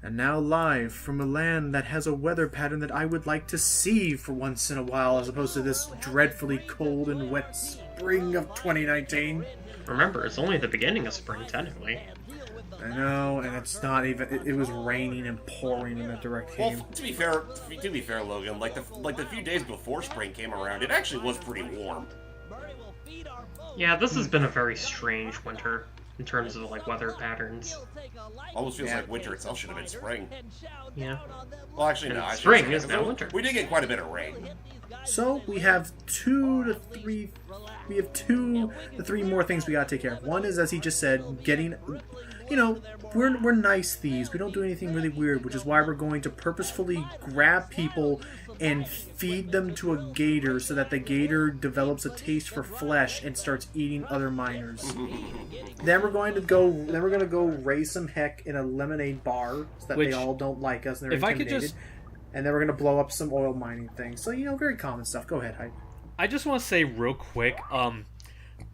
And now live from a land that has a weather pattern that I would like to see for once in a while, as opposed to this dreadfully cold and wet spring of 2019. Remember, it's only the beginning of spring, technically. I know, and it's not even. It was raining and pouring in that direct game. Well, to be fair, Logan, like the few days before spring came around, it actually was pretty warm. Yeah, this has been a very strange winter in terms of like weather patterns. Almost feels like winter itself should have been spring. Yeah. Well, actually, And no. spring is now winter. We did get quite a bit of rain. So we have 2 to 3. We have 2 to 3 more things we gotta take care of. One is, as he just said, getting. You know, we're nice thieves. We don't do anything really weird, which is why we're going to purposefully grab people and feed them to a gator so that the gator develops a taste for flesh and starts eating other miners. Then we're going to go raise some heck in a lemonade bar so that they all don't like us and they're intimidated. And then we're going to blow up some oil mining things. So, you know, very common stuff. Go ahead, Hype. I just want to say real quick,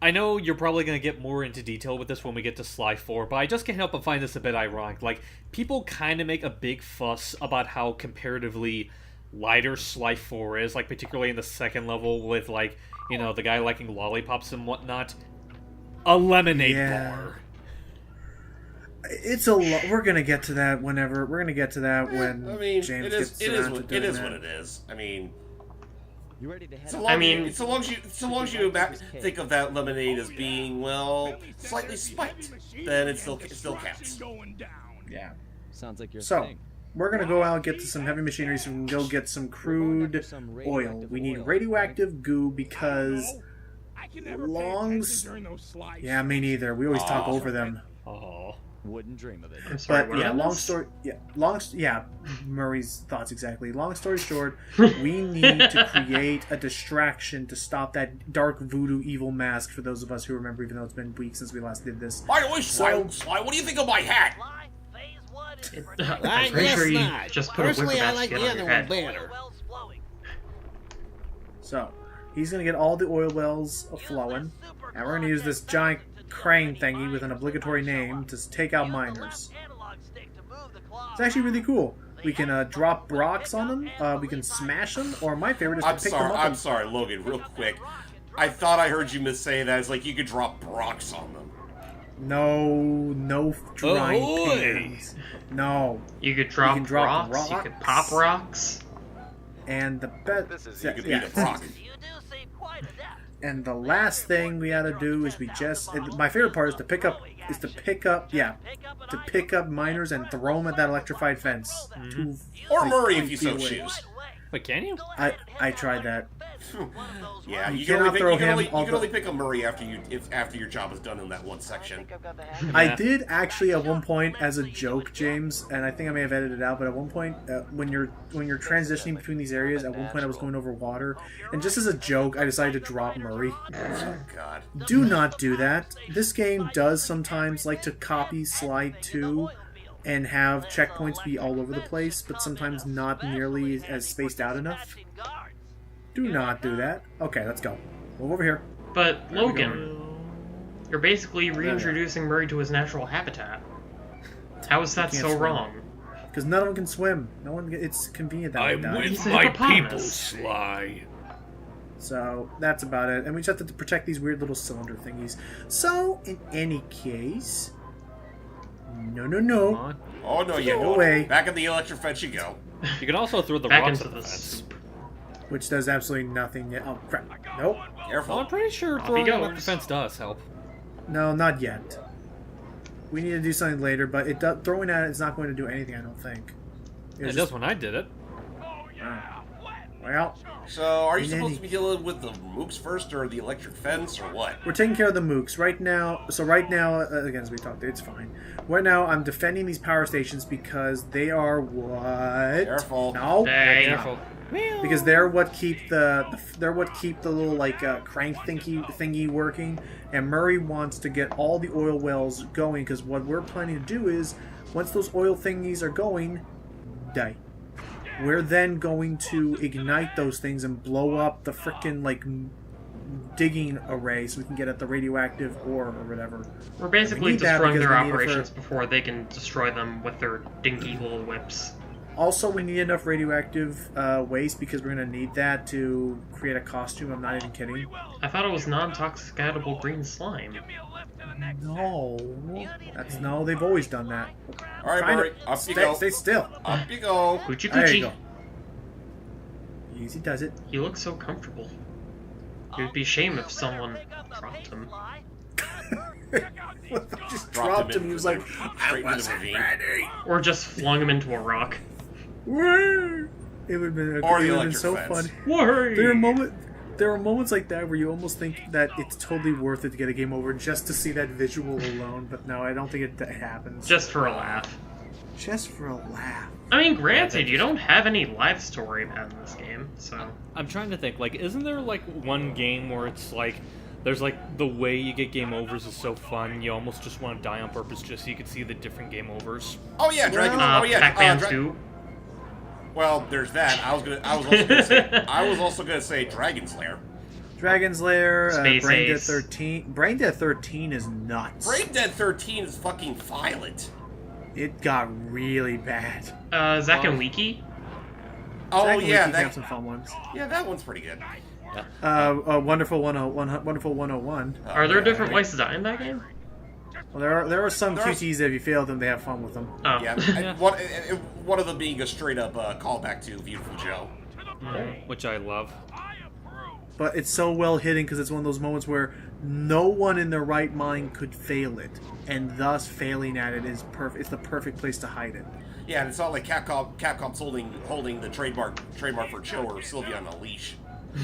I know you're probably going to get more into detail with this when we get to Sly 4, but I just can't help but find this a bit ironic. Like, people kind of make a big fuss about how comparatively lighter Sly 4 is, like, particularly in the second level with, like, you know, the guy liking lollipops and whatnot. A lemonade bar. It's a lot. We're going to get to that whenever. We're going to get to that when James gets around to doing that. What it is. I mean... You ready to head so long as you think of that lemonade as being, well, slightly spiked, then it still counts. Yeah. Sounds like your thing. We're gonna go out and get to some heavy machinery so we can go get some crude oil. We need radioactive goo because Yeah, me neither. We always talk over them. Oh. Wouldn't dream of it. I'm sorry, but yeah, Murray's thoughts exactly. Long story short, we need to create a distraction to stop that dark voodoo evil mask for those of us who remember, even though it's been weeks since we last did this. By the way, Sly, what do you think of my hat? I'm pretty sure you just put Personally, a I wicker like basket the on other your one head. better. So, he's going to get all the oil wells flowing, and we're going to use this giant crane thingy with an obligatory name to take out miners. It's actually really cool. We can drop rocks on them, we can smash them, or my favorite is to pick them up. I'm sorry, Logan, real quick. I thought I heard you say that. It's like you could drop rocks on them. No drying pans. No. You could drop rocks, you could pop rocks. And the You could beat a rock. And the last thing we gotta do is my favorite part is to pick up miners and throw them at that electrified fence. Or Murray if you so choose. Wait, can you? I tried that. Yeah, you cannot throw him. You can only pick a Murray after your job is done in that one section. I did actually at one point as a joke, James, and I think I may have edited it out. But at one point, when you're transitioning between these areas, at one point I was going over water, and just as a joke, I decided to drop Murray. Oh God! Do not do that. This game does sometimes like to copy Slide 2 and have checkpoints be all over the place, but sometimes not nearly as spaced out enough. Do not do that. Okay, let's go. Move over here. But, Logan, you're basically reintroducing Murray to his natural habitat. How is that so wrong? Because none of them can swim. No one. It's convenient that way. I'm with my people, Sly. So, that's about it. And we just have to protect these weird little cylinder thingies. So, in any case... No. Oh, no, you go away. Back in the electric fence you go. You can also throw the back rocks into at the the fence. soup. Which does absolutely nothing yet. Oh, crap. Nope. Careful. Well, I'm pretty sure throwing them at the fence does help. No, not yet. We need to do something later, but throwing at it is not going to do anything, I don't think. It does when I did it. Well... So, are you supposed to be dealing with the mooks first, or the electric fence, or what? We're taking care of the mooks. Right now, again, as we talked, it's fine. Right now, I'm defending these power stations because they are what? Careful. No. Careful. Because they're what keep the little crank thingy working, and Murray wants to get all the oil wells going. Because what we're planning to do is, once those oil thingies are going, die. We're then going to ignite those things and blow up the frickin' digging array so we can get at the radioactive ore or whatever. We're basically need that destroying because their we need it for- operations before they can destroy them with their dinky little whips. Also, we need enough radioactive waste because we're going to need that to create a costume. I'm not even kidding. I thought it was non-toxicatable green slime. No. No, they've always done that. All right, Murray, up you go. Stay still. Up you go. Coochie There you coochie. go. Easy does it. He looks so comfortable. It would be a shame if someone dropped him. Just Dropped dropped him him. He was in like, the- I straight into the wasn't ravine. ready. Or just flung him into a rock. Woo! It would have been, Or the been electric so fence. fun. Worry! There are moments like that where you almost think that it's totally worth it to get a game over just to see that visual alone, but no, I don't think it happens. Just for a laugh. Just for a laugh. I mean, granted, you don't have any life story about in this game, so... I'm trying to think, like, isn't there, like, one game where it's, like, there's, like, the way you get game overs is so fun, you almost just want to die on purpose just so you can see the different game overs? Oh yeah, Dragon. Pac-Man Dra- 2. Well, there's that. I was also gonna say Dragon Slayer. Dragon's Lair, Space Brain Dead Ace. 13. Brain Dead 13 is nuts. Brain Dead 13 is fucking violent. It got really bad. Zack and Wiki? Oh Zack and yeah, Wiki have that, some fun ones. yeah, that one's pretty good. Wonderful 101. Are there Okay. different ways to die in that game? Well, there are some There are- QTs that if you fail them, they have fun with them. Oh. Yeah, Yeah. one of them being a straight up callback to Beautiful Joe. Which I love. But it's so well hidden because it's one of those moments where no one in their right mind could fail it, and thus failing at it is perfect. It's the perfect place to hide it. Yeah, and it's not like Capcom's holding the trademark for Joe or Sylvia on a leash.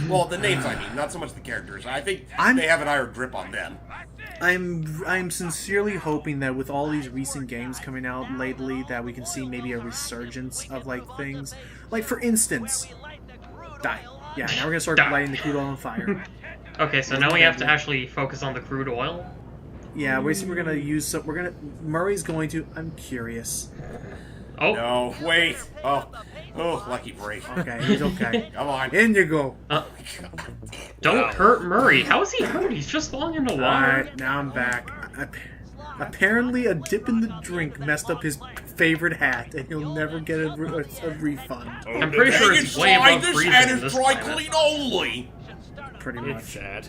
Well, the names, I mean, not so much the characters. I think they have an iron grip on them. I'm sincerely hoping that with all these recent games coming out lately, that we can see maybe a resurgence of like things. Like for instance, die. Yeah, now we're gonna start Die. lighting the crude oil on fire. Okay, so now we have to actually focus on the crude oil. Yeah, basically we're gonna use some. Murray's going to. I'm curious. Oh, No, wait. Oh, lucky break. Okay, he's okay. Come on. In you go. don't hurt Murray. How is he hurt? He's just falling into water. Alright, now I'm back. Apparently, a dip in the drink messed up his favorite hat, and he'll never get a refund. I'm pretty sure Hey, it's way above freezing and in it's this dry climate. clean only. Pretty It's much. sad.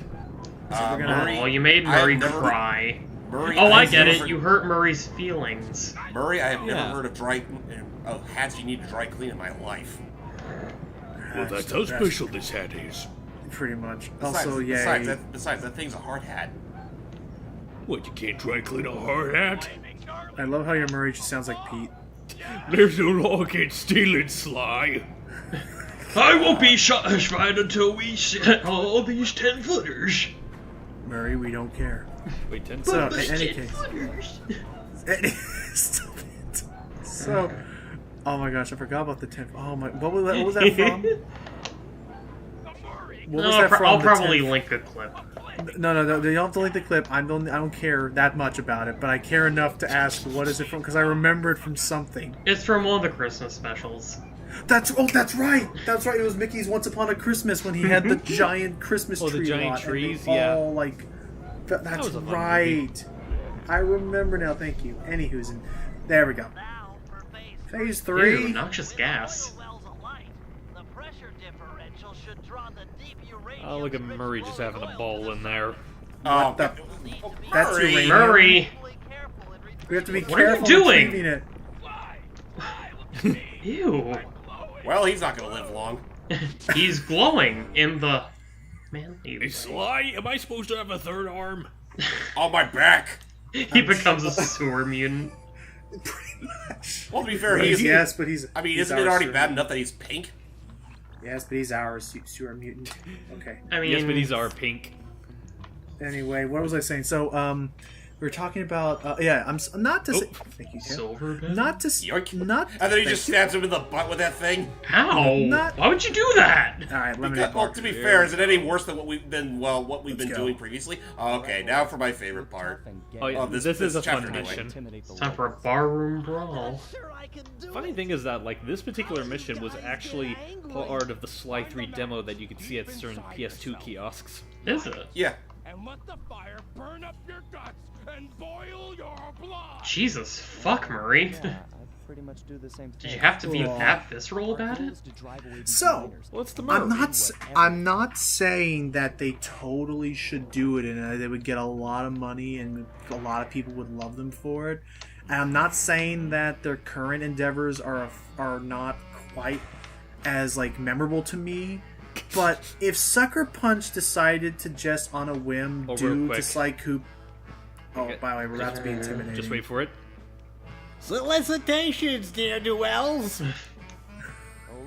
we're gonna- Murray, Oh, you made I have Murray never- cry. Murray, Oh, I have get never- it. You hurt Murray's feelings. Murray, I have Yeah. never heard of hats you need to dry clean in my life. Well, that's how special this hat is. Pretty much. Besides, Also, yeah. besides, that thing's a hard hat. What, you can't dry clean a hard hat? I love how your Murray just sounds like Pete. There's no law against stealing, Sly. I won't be satisfied until we set all these 10-footers. Murray, we don't care. Wait, 10 So, seconds. in any case. Stop it. So, oh my gosh, I forgot about the 10th. Oh my, what was that from? What was that from? I'll the probably 10th? link a clip. No, you don't have to link the clip. I don't care that much about it, but I care enough to ask what is it from because I remember it from something. It's from one of the Christmas specials. That's right. That's right. It was Mickey's Once Upon a Christmas when he had the giant Christmas Oh, the tree. giant lot, and they trees, yeah. all, like, that's was a fun right. I remember now. Thank you. Anywho's in. There we go. Phase 3. Ew, noxious gas. Oh, look at Murray just having a ball in there. Oh, the- That's Murray. uranium. Murray! We have to be What are you careful doing? retrieving it. Ew. Well, he's not gonna live long. He's glowing in the... Man, Hey, Sly, am I supposed to have a third arm? On my back. he becomes a sewer mutant. Pretty much. Well, to be fair, he's. Yes, but he's. I mean, he's isn't it our already sewer bad mutant. enough that he's pink? Yes, but he's our sewer mutant. Okay. I mean... Yes, but these are pink. Anyway, what was I saying? So, we're talking about yeah. I'm not to say. Thank you, Tim. Silver bin? Not to Yoink. not. And then he thank just you. stabs him in the butt with that thing. How? Not- Why would you do that? All right, lemonade Well, bar. to be fair, is it any worse than what we've been Let's go. doing previously? Okay, now for my favorite part. Oh, yeah, this this is a chapter fun anyway. mission. It's time for a barroom brawl. Funny thing is that, like, this particular mission was actually part of the Sly 3 demo that you could see at certain PS2 kiosks. Is it? Yeah. And let the fire burn up your guts and boil your blood. Jesus fuck, Murray. Yeah, I pretty much do the same thing. Did you have to be Cool. that visceral about it? So, What's the I'm move? not saying that they totally should do it and they would get a lot of money and a lot of people would love them for it. And I'm not saying that their current endeavors are not quite as like memorable to me. But if Sucker Punch decided to just on a whim Oh, real do quick. to Sly Coop. Oh, Okay. by the way, we're about to be intimidating. Just wait for it. Solicitations, dear duels.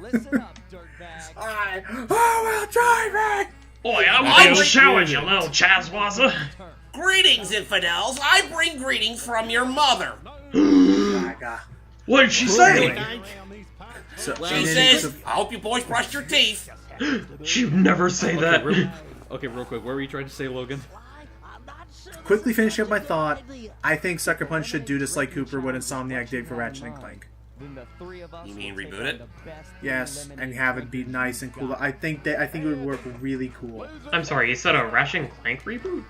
Listen up, dirtbag. Alright. Oh, well, drive it! Boy, I will challenge you, little Chazwaza. Greetings, infidels! I bring greetings from your mother. My God. What did she say? So, She and then says, I hope you boys brushed your teeth. She'd never say that. Okay, real quick. What were you trying to say, Logan? quickly finishing up my thought, I think Sucker Punch should do to Sly Cooper what Insomniac did for Ratchet and Clank. You mean reboot it? Yes, and have it be nice and cool. I think it would work really cool. I'm sorry, you said a Ratchet and Clank reboot?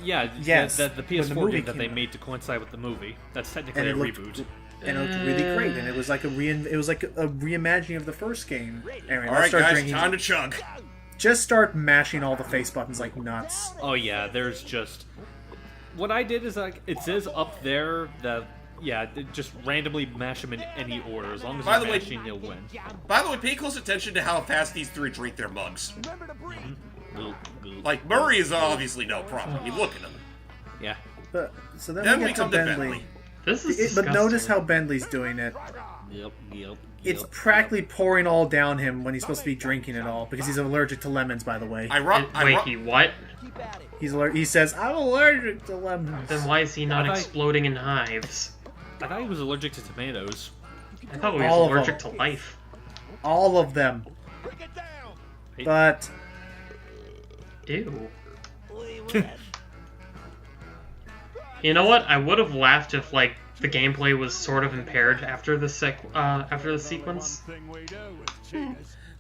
Yeah, Yes, the when the PS4 movie game that came they out. made to coincide with the movie. That's technically And a it looked- reboot. And it looked really great, and it was like a reimagining of the first game. Anyway, All let's right, start guys, drinking. time to chug. Just start mashing all the face buttons like nuts. Oh yeah, there's just... What I did is, like, it says up there that, yeah, just randomly mash them in any order. As long as By you're the way- mashing, you'll win. By the way, pay close attention to how fast these three drink their mugs. Gulp, gulp. Like, Murray is obviously no problem. I mean, look at him. Yeah. So then, Then we we get to come to Bentley. Bentley. This is But disgusting. notice how Bentley's doing it. Yep, yep, It's yep. practically pouring all down him when he's supposed to be drinking it all because he's allergic to lemons. By the way, Wait, he what? he says I'm allergic to lemons. Then why is he not I thought- exploding in hives? I thought he was allergic to tomatoes. I thought he was All of allergic to them. life. All of them. But Ew. You know what? I would have laughed if, like, the gameplay was sort of impaired after the sequence. That would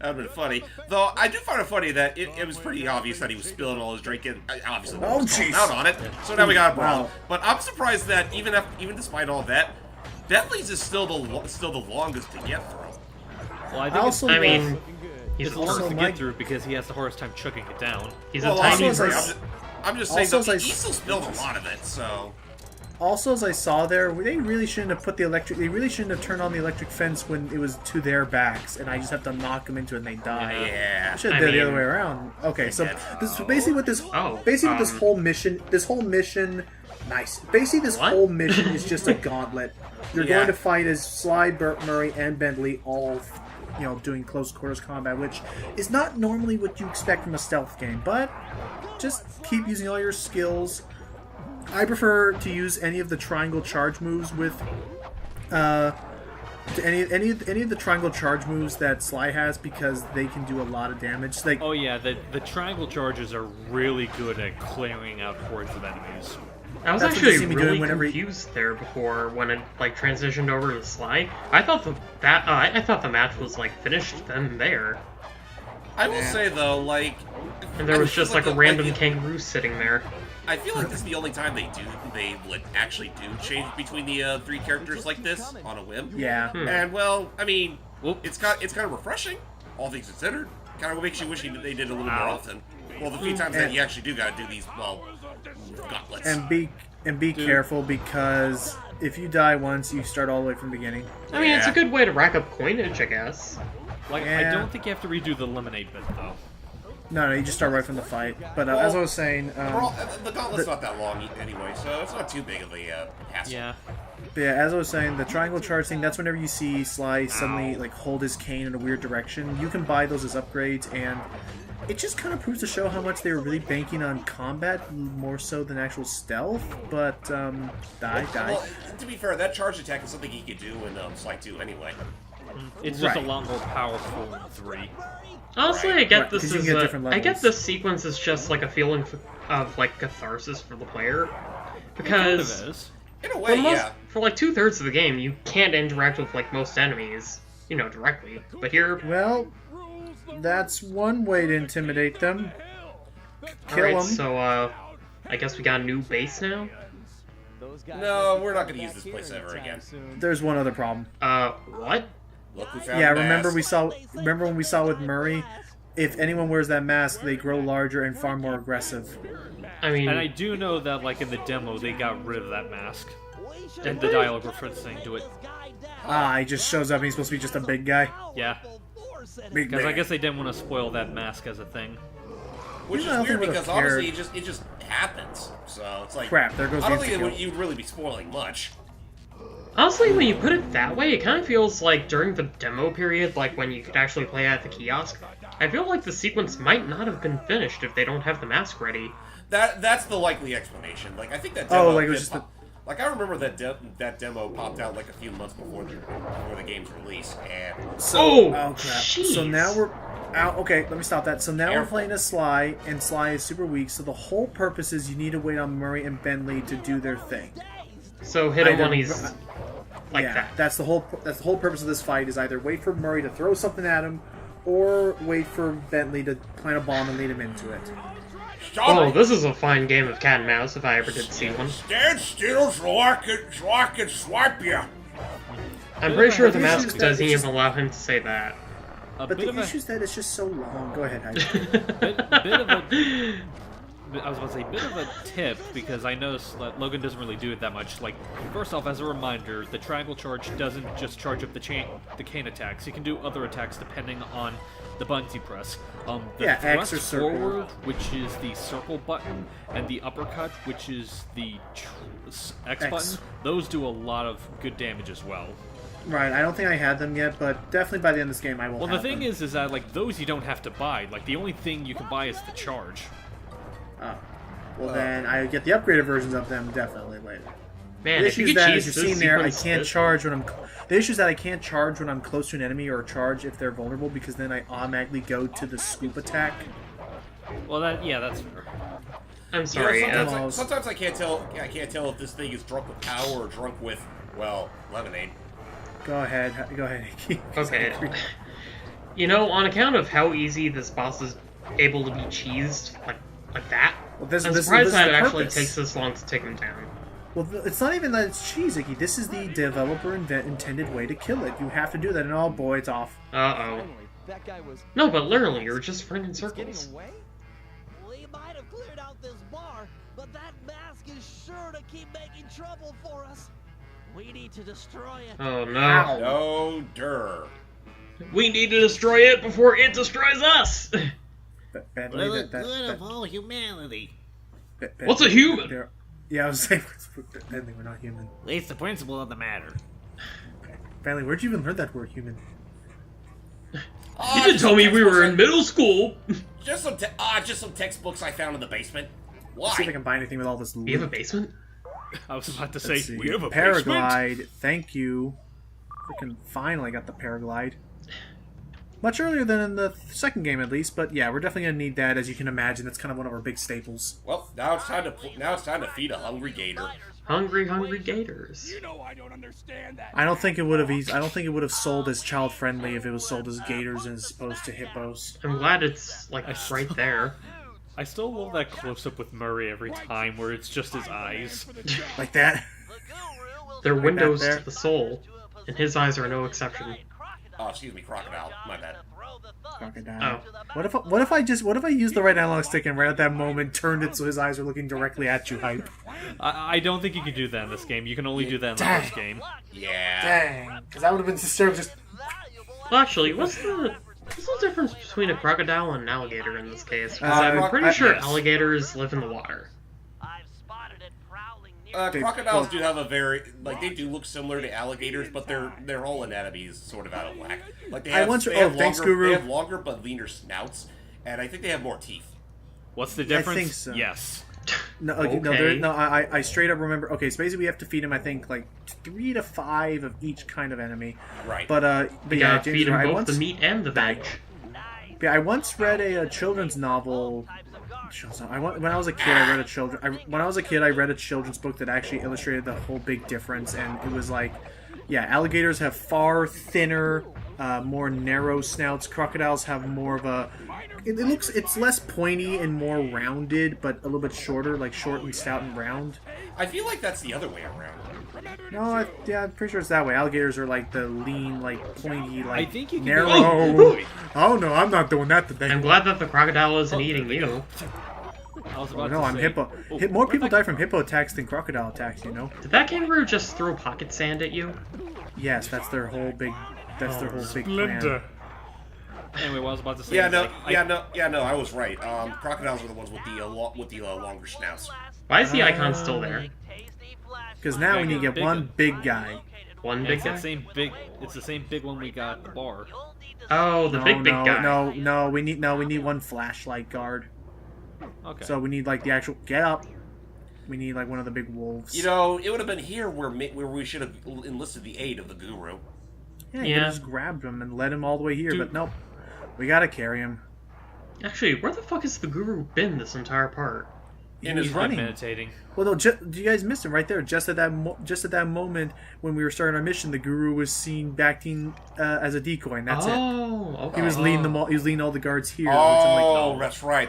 have been funny. Though, I do find it funny that it was pretty obvious that he was spilling all his drink and obviously no Oh, one was calling jeez. out on it. So now we got a problem. Wow. But I'm surprised that even despite all that, Bentley's is still the longest to get through. Well, I I think also I love- mean, he's it's a, hardest also to my- get through because he has the hardest time chugging it down. he's Well, a tiny also, as I person. I'm just saying, Also, though, as I he still spilled a lot of it, so... also as I saw there, they really shouldn't have put the electric. They really shouldn't have turned on the electric fence when it was to their backs, and I just have to knock them into it and they die. Yeah. Should have I done it the other mean- way around. Okay, so this basically what this Oh, basically this whole mission. Nice. Basically, this What? whole mission is just a gauntlet. You're Yeah. going to fight as Sly, Burt, Murray, and Bentley, all doing close quarters combat, which is not normally what you expect from a stealth game. But just keep using all your skills. I prefer to use any of the triangle charge moves with any of the triangle charge moves that Sly has because they can do a lot of damage. Like Oh yeah, the triangle charges are really good at clearing out hordes of enemies. I was That's what actually you see me really doing whenever confused there before when it like transitioned over to Sly. I thought I thought the match was like finished then there, I will say, though, like... and there was I feel just like a the- random kangaroo sitting there. I feel like this is the only time they actually do change between the three characters like this on a whim. yeah. And well, I mean, Whoop. it's kind of refreshing, all things considered. Kind of makes you wish they did a little more often. Well, the few times that you actually do gotta do these, well, gauntlets. And be careful because if you die once, you start all the way from the beginning. I mean, it's a Yeah. good way to rack up coinage, I guess. Like, I Yeah. don't think you have to redo the lemonade bit though. No, you just start right from the fight. But as I was saying, the gauntlet's not that long anyway, so it's not too big of a hassle. Yeah. as I was saying, the triangle charge thing, that's whenever you see Sly suddenly like hold his cane in a weird direction. You can buy those as upgrades, and it just kind of proves to show how much they were really banking on combat more so than actual stealth. But die. Well, to be fair, that charge attack is something he could do in Sly 2 anyway. It's just a lot more powerful in 3. Honestly, Right. I get Right, this 'cause you is can get different I get levels. this sequence is just like a feeling of like catharsis for the player, because Kind of is. In a way, yeah. for like 2/3 of the game you can't interact with like most enemies, directly. But here, Well, that's one way to intimidate them. Kill alright, them. so I guess we got a new base now. Those guys No, won't we're not be going to use back this here place ever anytime again. soon. There's one other problem. What? Look who found Yeah, the remember mask. remember when we saw with Murray? If anyone wears that mask, they grow larger and far more aggressive. I mean, And I do know that, like, in the demo, they got rid of that mask. And the dialogue referencing to it. He just shows up and he's supposed to be just a big guy. Yeah. Big Because I man. guess they didn't want to spoil that mask as a thing. Which is I don't weird think because would've honestly, cared. it just happens. So it's like Crap, there goes I don't the think kill. you'd really be spoiling much. honestly, when you put it that way, it kind of feels like during the demo period, like when you could actually play at the kiosk, I feel like the sequence might not have been finished if they don't have the mask ready. That's the likely explanation. Like I think that demo like it was did just pop- like I remember that demo popped out like a few months before the game's release, and Oh, crap. jeez. So now we're out. Okay, let me stop that. So now we're Careful. playing as Sly, and Sly is super weak. So the whole purpose is you need to wait on Murray and Bentley to do their thing. So hit him Either- when he's like yeah, that. that's the whole purpose of this fight is either wait for Murray to throw something at him, or wait for Bentley to plant a bomb and lead him into it. stop Oh, it! this is a fine game of cat and mouse if I ever did see one. Stand still so I can swipe you. I'm pretty sure the The issue mask is that doesn't it's even just- allow him to say that. A But bit the of a issue is that it's just so long. Go ahead, Heidi. bit of a I was about to say, bit of a tip, because I noticed that Logan doesn't really do it that much. Like, first off, as a reminder, the triangle charge doesn't just charge up the cane attacks. You can do other attacks depending on the buttons you press. The Yeah, X thrust or circle. forward, which is the circle button, and the uppercut, which is the X button, those do a lot of good damage as well. Right, I don't think I had them yet, but definitely by the end of this game I will Well, have the thing them. is that, like, those you don't have to buy. Like, the only thing you can buy is the charge. Oh. Well, then I get the upgraded versions of them definitely later. Man, The if issue you is could that, cheese as this you've seen there, I sequence can't this- charge when I'm... The issue is that I can't charge when I'm close to an enemy or charge if they're vulnerable because then I automatically go to the scoop attack. Well, that's fair. I'm sorry. Sometimes I can't tell. I can't tell if this thing is drunk with power or drunk with lemonade. Go ahead, Hickey. Okay. On account of how easy this boss is able to be cheesed like that, Well, this I'm is surprised that the it actually purpose. takes this long to take him down. Well, it's not even that it's cheese, Hickey. This is the developer intended way to kill it. You have to do that, and oh boy, it's off. Uh-oh. Finally, that guy was No, but literally, you're just running in getting circles. away. We might have cleared out this bar, but that mask is sure to keep making trouble for us. We need to destroy it. Oh no. No, der. We need to destroy it before it destroys us! Bentley, all humanity. What's a human? Yeah, I was saying, Bentley, we're not human. At least the principle of the matter. Bentley, where'd you even learn that word, human? You didn't tell me we were in middle school! Just some textbooks I found in the basement. Let's see if I Why? can buy anything with all this loot. Do you have a basement? I was about to say, Let's see. we have a basement. Paraglide. Thank you. Freaking finally got the paraglide. Much earlier than in the second game, at least. But yeah, we're definitely gonna need that. As you can imagine, that's kind of one of our big staples. Well, now it's time to feed a hungry gator. Hungry, hungry gators. You know I don't understand that. I don't think it would have. I don't think it would have sold as child friendly if it was sold as gators as opposed to hippos. I'm glad it's, like, right there. I still love that close-up with Murray every time where it's just his eyes. Like that. They're Right windows back there. to the soul, and his eyes are no exception. Oh, excuse me, crocodile. My bad. Crocodile. Oh. What if I used the right analog stick and right at that moment turned it so his eyes are looking directly at you, hype? I don't think you can do that in this game. You can only do that in the Dang. first game. Yeah. Dang, because that would have been disturbed. Just Well, actually, what's the difference between a crocodile and an alligator in this case? Because Uh, I'm pretty sure yes. alligators live in the water. I've spotted it prowling near Crocodiles do have a they do look similar to alligators, but their whole anatomy is sort of out of whack. Like they I have, once- they oh, have thanks, longer, Guru. They have longer but leaner snouts, and I think they have more teeth. What's the difference? I think so. Yes. No, Okay. I straight up remember. Okay, so basically we have to feed him, I think, like 3 to 5 of each kind of enemy. Right. But You yeah, gotta James, feed him I both once, the meat and the veg. yeah, I once read a children's novel. When I was a kid, I read a children's book that actually illustrated the whole big difference, and it was like, yeah, alligators have far thinner, more narrow snouts. Crocodiles have more of a. It's less pointy and more rounded, but a little bit shorter, like short and stout and round. I feel like that's the other way around. No, I'm pretty sure it's that way. Alligators are like the lean, like pointy, like I think you can narrow. go- Oh no, I'm not doing that today. I'm glad that the crocodile isn't eating you. I was Oh about no, to I'm say- hippo. Oh, More where'd people that- die from hippo attacks than crocodile attacks. You know? Did that kangaroo just throw pocket sand at you? Yes, that's their whole big. That's their whole big plan. Anyway, what I was about to say. Yeah, is, no, like, I was right. Crocodiles are the ones with the longer snouts. Why is the icon still there? Because now we need to get Big one one. big guy. One Yeah, big it's guy? that same big. It's the same big one we got at the bar. Oh, the big guy. No. We need one flashlight guard. Okay. So we need like the actual get up. We need like one of the big wolves. You know, it would have been here where we should have enlisted the aid of the guru. yeah, you Yeah. just grabbed him and led him all the way here, Dude. but nope. We gotta carry him. Actually, where the fuck has the guru been this entire part? In He's his running. meditating. Well, no, you guys missed him right there. Just at that moment when we were starting our mission, the guru was seen acting as a decoy, and that's it. Oh, okay. He was leading them all. He was leading all the guards here. which I'm like, Oh, that's right.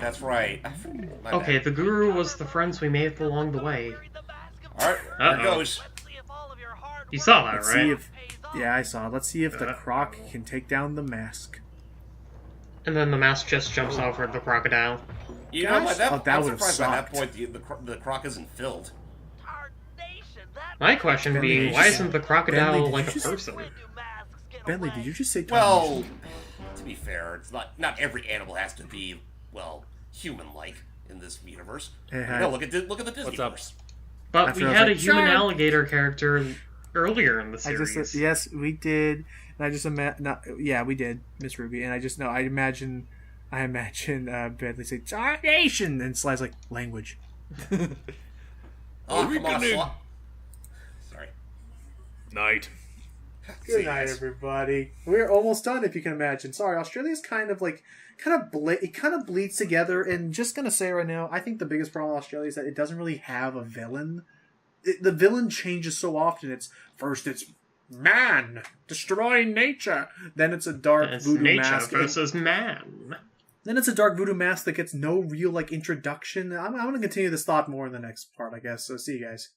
My bad. Okay, the guru was the friends we made along the way. All right, there it Uh-oh. goes. You saw that, let's right? see if. Yeah, I saw. Let's see if the croc can take down the mask. And then the mask just jumps over the crocodile. You know, by Gosh. that, Oh, that I'm would've surprised by that sucked. point the croc isn't filled. My question Bentley, being, did why you- isn't the crocodile Bentley, did like you a just- person? Bentley, did you just say? Well, to be fair, it's not every animal has to be human-like in this universe. Hey, No, look at the Disney What's up? verse. But That's we what I was had a like, human "Shark!" alligator character earlier in the I series. just yes, we did. And I just yeah, we did, Miss Ruby, and I imagine Bentley say "Tarnation," and Sly's like language. Oh, come on, Sorry. Night. Good night, everybody. We're almost done, if you can imagine. Sorry, Australia's kind of bleeds together. And just gonna say right now, I think the biggest problem with Australia is that it doesn't really have a villain. The villain changes so often. It's man destroying nature. Then it's a dark It's voodoo nature mask. versus man. Then it's a dark voodoo mask that gets no real introduction. I'm gonna continue this thought more in the next part, I guess. So see you guys.